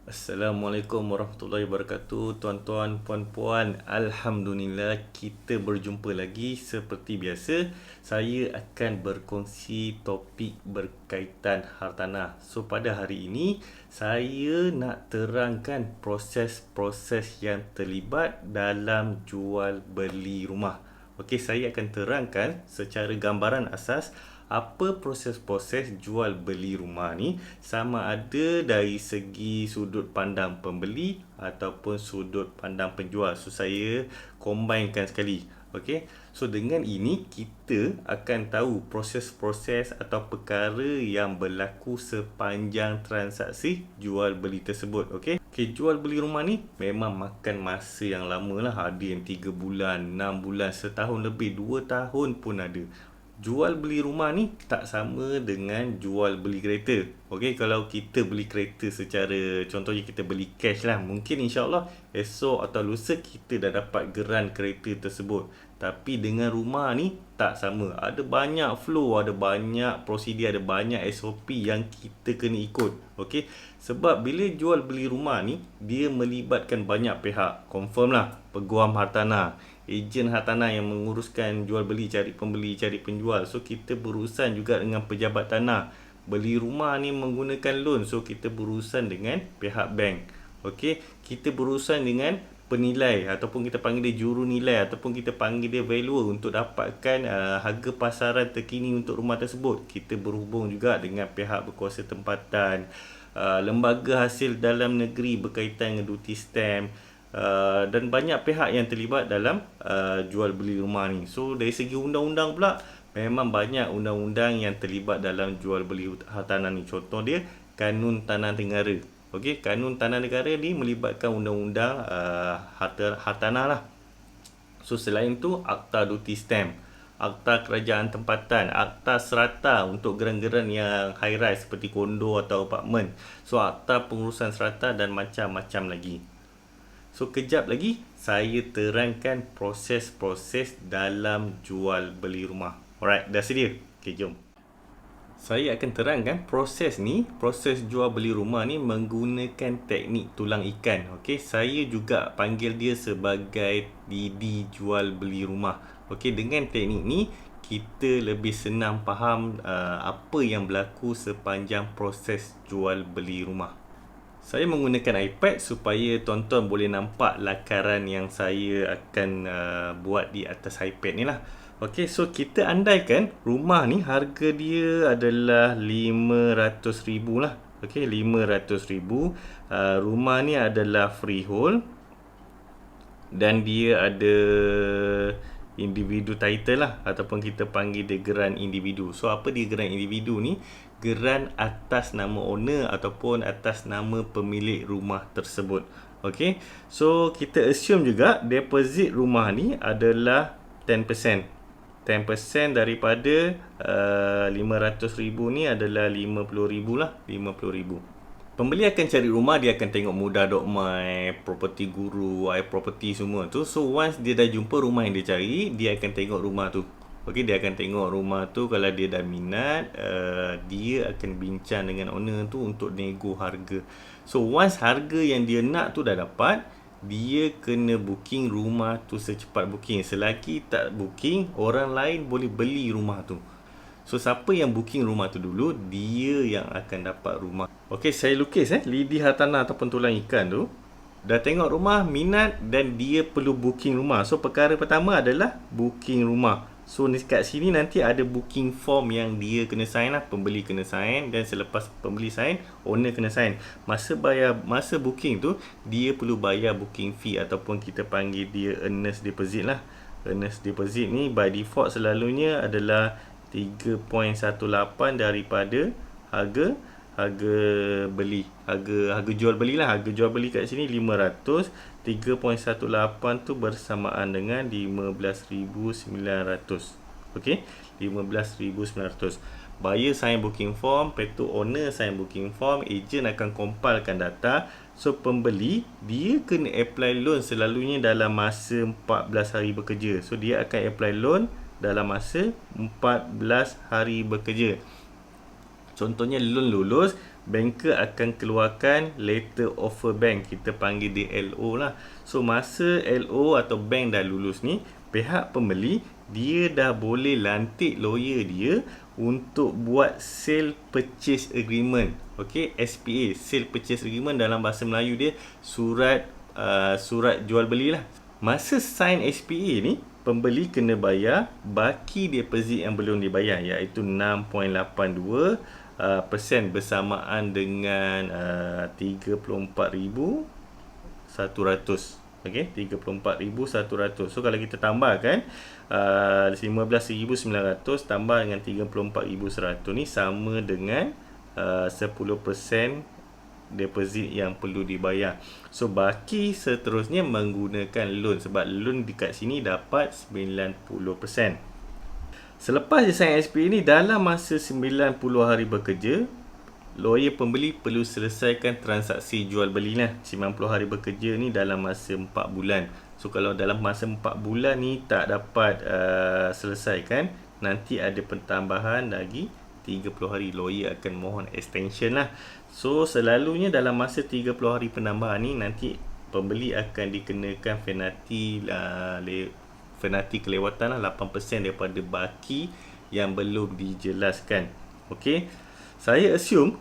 Assalamualaikum warahmatullahi wabarakatuh. Tuan-tuan, puan-puan, Alhamdulillah kita berjumpa lagi. Seperti biasa, saya akan berkongsi topik berkaitan hartanah. So pada hari ini saya nak terangkan proses-proses yang terlibat dalam jual beli rumah. Okey, saya akan terangkan secara gambaran asas apa proses-proses jual beli rumah ni, sama ada dari segi sudut pandang pembeli ataupun sudut pandang penjual. So saya combinekan sekali. Okey. So dengan ini kita akan tahu proses-proses atau perkara yang berlaku sepanjang transaksi jual beli tersebut. Okey. Okey, jual beli rumah ni memang makan masa yang lama lah. Ada yang 3 bulan, 6 bulan, setahun lebih, 2 tahun pun ada. Jual beli rumah ni tak sama dengan jual beli kereta. Okey, kalau kita beli kereta secara, contohnya kita beli cash lah, mungkin insyaAllah esok atau lusa kita dah dapat geran kereta tersebut. Tapi dengan rumah ni tak sama. Ada banyak flow, ada banyak prosedur, ada banyak SOP yang kita kena ikut. Okey, sebab bila jual beli rumah ni dia melibatkan banyak pihak. Confirm lah, peguam hartanah, ejen hartanah yang menguruskan jual beli, cari pembeli, cari penjual. So kita berurusan juga dengan pejabat tanah. Beli rumah ni menggunakan loan, so kita berurusan dengan pihak bank. Okey, kita berurusan dengan penilai ataupun kita panggil dia juru nilai ataupun kita panggil dia valuer untuk dapatkan harga pasaran terkini untuk rumah tersebut. Kita berhubung juga dengan pihak berkuasa tempatan, lembaga hasil dalam negeri berkaitan dengan duty stamp, dan banyak pihak yang terlibat dalam jual beli rumah ni. So dari segi undang-undang pula, memang banyak undang-undang yang terlibat dalam jual beli hartanah ni. Contoh dia Kanun Tanah Negara. Okey, Kanun Tanah Negara ni melibatkan undang-undang hartanah lah. So selain tu Akta Duty Stamp, Akta Kerajaan Tempatan, Akta Serata untuk geran-geran yang high rise seperti kondo atau apartmen. So Akta Pengurusan Serata dan macam-macam lagi. So kejap lagi saya terangkan proses-proses dalam jual beli rumah. Alright, dah sedia? Okay, jom. Saya akan terangkan proses ni, proses jual beli rumah ni menggunakan teknik tulang ikan. Okey, saya juga panggil dia sebagai DD jual beli rumah. Okey, dengan teknik ni kita lebih senang faham apa yang berlaku sepanjang proses jual beli rumah. Saya menggunakan iPad supaya tuan-tuan boleh nampak lakaran yang saya akan buat di atas iPad ni lah. Okey, so kita andaikan rumah ni harga dia adalah 500,000 lah. Okey, 500,000. Rumah ni adalah freehold dan dia ada individu title lah, ataupun kita panggil dia geran individu. So apa dia geran individu ni? Geran atas nama owner ataupun atas nama pemilik rumah tersebut. Okey, so kita assume juga deposit rumah ni adalah 10%. 10% daripada 500,000 ni adalah 50,000 lah, 50,000. Pembeli akan cari rumah, dia akan tengok Mudah.my, Property Guru, iProperty semua tu. So once dia dah jumpa rumah yang dia cari, dia akan tengok rumah tu. Okey, dia akan tengok rumah tu. Kalau dia dah minat, dia akan bincang dengan owner tu untuk nego harga. So once harga yang dia nak tu dah dapat, dia kena booking rumah tu secepat booking. Selagi tak booking, orang lain boleh beli rumah tu. So siapa yang booking rumah tu dulu, dia yang akan dapat rumah. Okey, saya lukis lidi hartanah ataupun tulang ikan tu. Dah tengok rumah, minat dan dia perlu booking rumah. So perkara pertama adalah booking rumah. So kat sini nanti ada booking form yang dia kena sign lah. Pembeli kena sign, dan selepas pembeli sign, owner kena sign. Masa booking tu, dia perlu bayar booking fee ataupun kita panggil dia earnest deposit lah. Earnest deposit ni by default selalunya adalah 3.18 daripada harga beli, harga jual beli lah. Harga jual beli kat sini 500, 3.18 tu bersamaan dengan 15,900. Okey, 15,900. Buyer sign booking form, lepas tu owner sign booking form, ejen akan compilekan data. So pembeli dia kena apply loan selalunya dalam masa 14 hari bekerja. So dia akan apply loan dalam masa 14 hari bekerja. Contohnya loan lulus banker akan keluarkan letter offer bank. Kita panggil dia LO lah. So masa LO atau bank dah lulus ni, pihak pembeli dia dah boleh lantik lawyer dia untuk buat sale purchase agreement. Okey, SPA, sale purchase agreement, dalam bahasa Melayu dia surat jual beli lah. Masa sign SPA ni, pembeli kena bayar baki deposit yang belum dibayar, iaitu 6.82% bersamaan dengan 34,100. Okey, 34,100. So kalau kita tambahkan 15,900 tambah dengan 34,100 ni sama dengan 10% deposit yang perlu dibayar. So baki seterusnya menggunakan loan, sebab loan dekat sini dapat 90%. Selepas dia sign SPA ni, dalam masa 90 hari bekerja, lawyer pembeli perlu selesaikan transaksi jual beli lah. 90 hari bekerja ni dalam masa 4 bulan. So kalau dalam masa 4 bulan ni tak dapat selesaikan, nanti ada pertambahan lagi 30 hari. Lawyer akan mohon extension lah. So selalunya dalam masa 30 hari penambahan ni, nanti pembeli akan dikenakan penalti kelewatan lah, 8% daripada baki yang belum dijelaskan. Okey,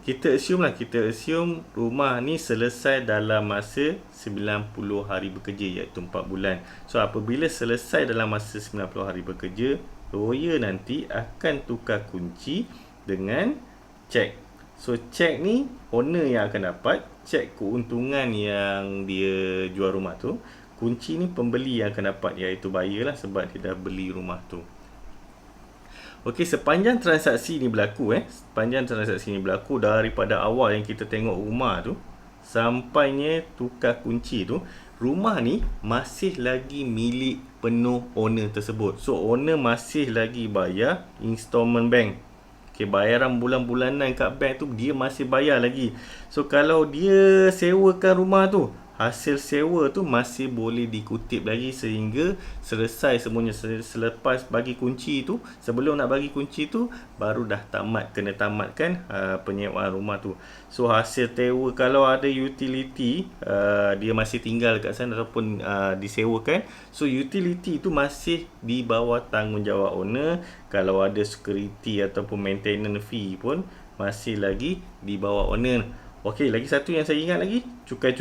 kita assume rumah ni selesai dalam masa 90 hari bekerja, iaitu 4 bulan. So apabila selesai dalam masa 90 hari bekerja, lawyer nanti akan tukar kunci dengan cek. So cek ni owner yang akan dapat, cek keuntungan yang dia jual rumah tu. Kunci ni pembeli yang akan dapat, iaitu buyer lah, sebab dia dah beli rumah tu. Okey, sepanjang transaksi ni berlaku daripada awal yang kita tengok rumah tu sampainya tukar kunci tu, rumah ni masih lagi milik penuh owner tersebut. So owner masih lagi bayar installment bank. Okey, bayaran bulan-bulanan kat bank tu dia masih bayar lagi. So kalau dia sewakan rumah tu, hasil sewa tu masih boleh dikutip lagi sehingga selesai semuanya. Selepas bagi kunci tu, sebelum nak bagi kunci tu, baru dah kena tamatkan penyewaan rumah tu. So hasil sewa, kalau ada utility dia masih tinggal kat sana ataupun disewakan, so utility tu masih di bawah tanggungjawab owner. Kalau ada security ataupun maintenance fee pun masih lagi di bawah owner. Okey, lagi satu yang saya ingat lagi, cukai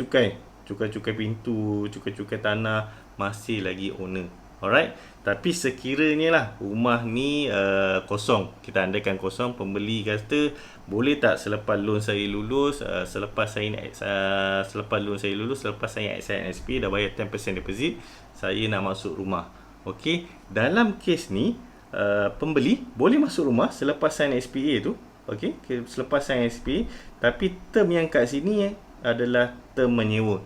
pintu, cukai tanah masih lagi owner. Alright, tapi sekiranya lah rumah ni kosong, kita andaikan kosong, pembeli kata boleh tak selepas loan saya lulus, selepas saya sign SPA dah bayar 10% deposit, saya nak masuk rumah. Okey, dalam kes ni pembeli boleh masuk rumah selepas sign SPA tu. Okey, selepas sign SPA, tapi term yang kat sini adalah term menyewa.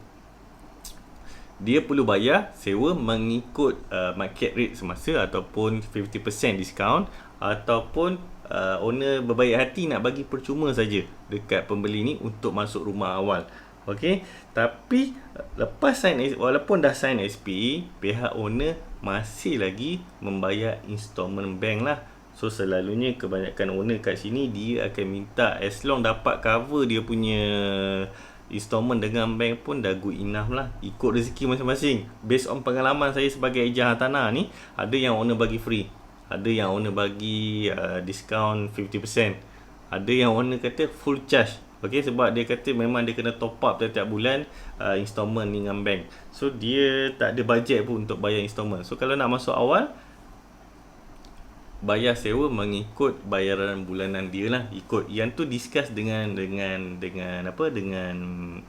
Dia perlu bayar sewa mengikut market rate semasa, ataupun 50% discount, ataupun owner berbaik hati nak bagi percuma saja dekat pembeli ni untuk masuk rumah awal. Okey, tapi walaupun dah sign SPA, pihak owner masih lagi membayar installment bank lah. So selalunya kebanyakan owner kat sini dia akan minta, as long dapat cover dia punya installment dengan bank pun dah good enough lah. Ikut rezeki masing-masing. Based on pengalaman saya sebagai ejen hartanah ni, ada yang owner bagi free, ada yang owner bagi discount 50%, ada yang owner kata full charge. Okey, sebab dia kata memang dia kena top up setiap bulan installment ni dengan bank. So dia tak ada bajet pun untuk bayar installment. So kalau nak masuk awal, bayar sewa mengikut bayaran bulanan dia lah. Ikut yang tu discuss dengan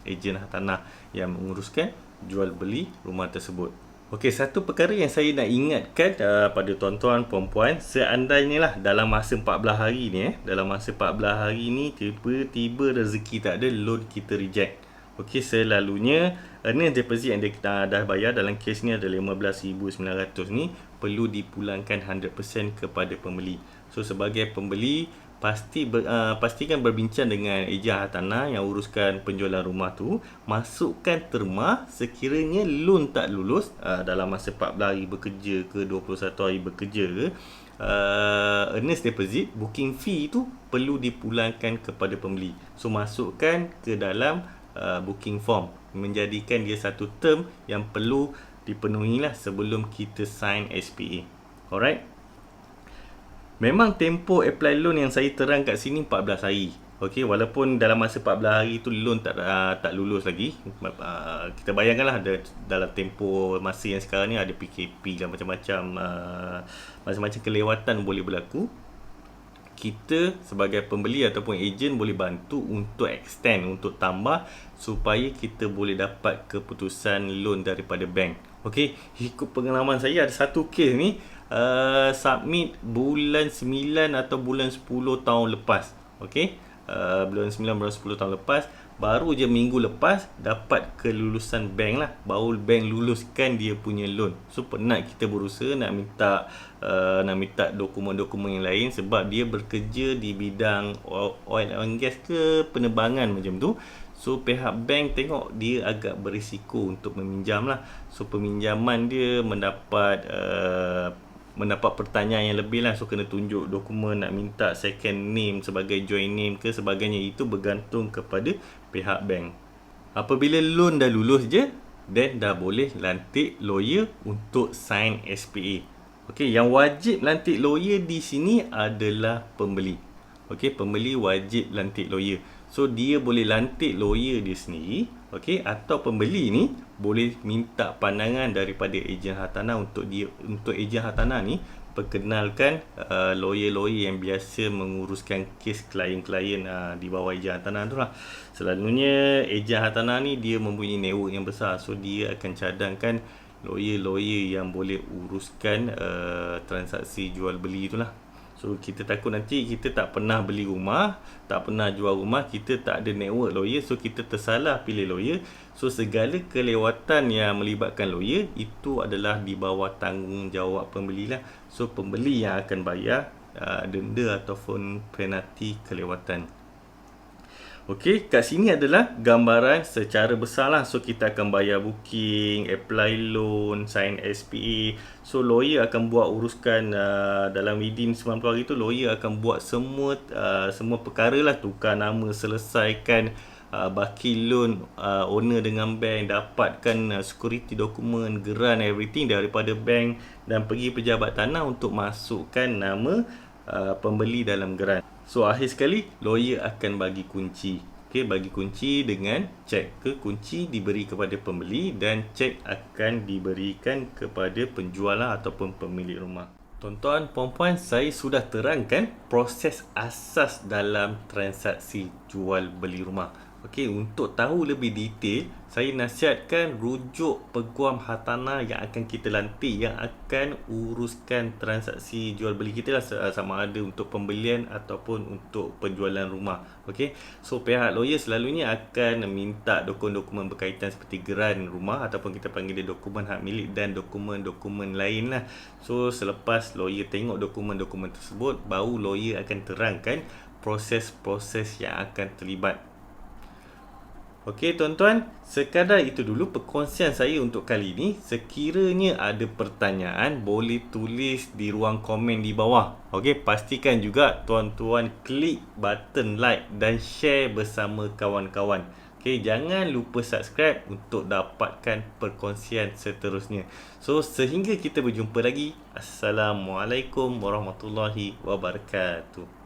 ejen hartanah yang menguruskan jual beli rumah tersebut. Okey, satu perkara yang saya nak ingatkan pada tuan-tuan puan-puan, seandainya lah dalam masa 14 hari ni tiba-tiba rezeki tak ada, loan kita reject. Okey, selalunya earnest deposit yang kita dah bayar dalam kes ni ada 15,900 ni perlu dipulangkan 100% kepada pembeli. So sebagai pembeli, pastikan berbincang dengan ejen hartanah yang uruskan penjualan rumah tu, masukkan terma sekiranya loan tak lulus dalam masa 14 hari bekerja ke 21 hari bekerja ke, earnest deposit, booking fee tu perlu dipulangkan kepada pembeli. So masukkan ke dalam booking form, menjadikan dia satu term yang perlu dipenuhi lah sebelum kita sign SPA. Alright. Memang tempoh apply loan yang saya terang kat sini 14 hari. Okey, walaupun dalam masa 14 hari tu loan tak lulus lagi. Kita bayangkanlah dalam tempoh masa yang sekarang ni ada PKP dan macam-macam macam-macam kelewatan boleh berlaku. Kita sebagai pembeli ataupun ejen boleh bantu untuk extend, untuk tambah supaya kita boleh dapat keputusan loan daripada bank. Okey, ikut pengalaman saya ada satu kes ni submit bulan 9 atau bulan 10 tahun lepas. Okey, bulan 9 bulan 10 tahun lepas, baru je minggu lepas dapat kelulusan bank lah, baru bank luluskan dia punya loan. So penat kita berusaha nak minta dokumen-dokumen yang lain sebab dia bekerja di bidang oil and gas ke penerbangan macam tu. So pihak bank tengok dia agak berisiko untuk meminjam lah. So peminjaman dia mendapat pertanyaan yang lebih lah. So kena tunjuk dokumen, nak minta second name sebagai joint name ke sebagainya. Itu bergantung kepada pihak bank. Apabila loan dah lulus je, then dah boleh lantik lawyer untuk sign SPA. Okey, yang wajib lantik lawyer di sini adalah pembeli. Okey, pembeli wajib lantik lawyer. So dia boleh lantik lawyer dia sendiri, okey, atau pembeli ni boleh minta pandangan daripada ejen hartanah untuk ejen hartanah ni perkenalkan lawyer-lawyer yang biasa menguruskan kes klien-klien di bawah ejen hartanah tu lah. Selalunya ejen hartanah ni dia mempunyai network yang besar, so dia akan cadangkan lawyer-lawyer yang boleh uruskan transaksi jual beli tu lah. So kita takut nanti kita tak pernah beli rumah, tak pernah jual rumah, kita tak ada network lawyer, so kita tersalah pilih lawyer. So segala kelewatan yang melibatkan lawyer itu adalah di bawah tanggungjawab pembeli lah. So pembeli yang akan bayar denda ataupun penalti kelewatan. Okey, kat sini adalah gambaran secara besar lah. So kita akan bayar booking, apply loan, sign SPA. So lawyer akan buat uruskan dalam within 90 hari tu, lawyer akan buat semua perkara lah, tukar nama, selesaikan baki loan owner dengan bank, dapatkan security dokumen, geran, everything daripada bank, dan pergi pejabat tanah untuk masukkan nama pembeli dalam geran. So akhir sekali lawyer akan bagi kunci. Okey, bagi kunci dengan cek ke, kunci diberi kepada pembeli dan cek akan diberikan kepada penjual ataupun pemilik rumah. Tuan-tuan, puan-puan, saya sudah terangkan proses asas dalam transaksi jual beli rumah. Okey, untuk tahu lebih detail, saya nasihatkan rujuk peguam hartanah yang akan kita lantik, yang akan uruskan transaksi jual beli kita lah, sama ada untuk pembelian ataupun untuk penjualan rumah. Okey, so pihak lawyer selalunya akan minta dokumen-dokumen berkaitan seperti geran rumah ataupun kita panggil dia dokumen hak milik dan dokumen-dokumen lain lah. So selepas lawyer tengok dokumen-dokumen tersebut, baru lawyer akan terangkan proses-proses yang akan terlibat. Okey tuan-tuan, sekadar itu dulu perkongsian saya untuk kali ini. Sekiranya ada pertanyaan, boleh tulis di ruang komen di bawah. Okey, pastikan juga tuan-tuan klik button like dan share bersama kawan-kawan. Okey, jangan lupa subscribe untuk dapatkan perkongsian seterusnya. So, sehingga kita berjumpa lagi. Assalamualaikum warahmatullahi wabarakatuh.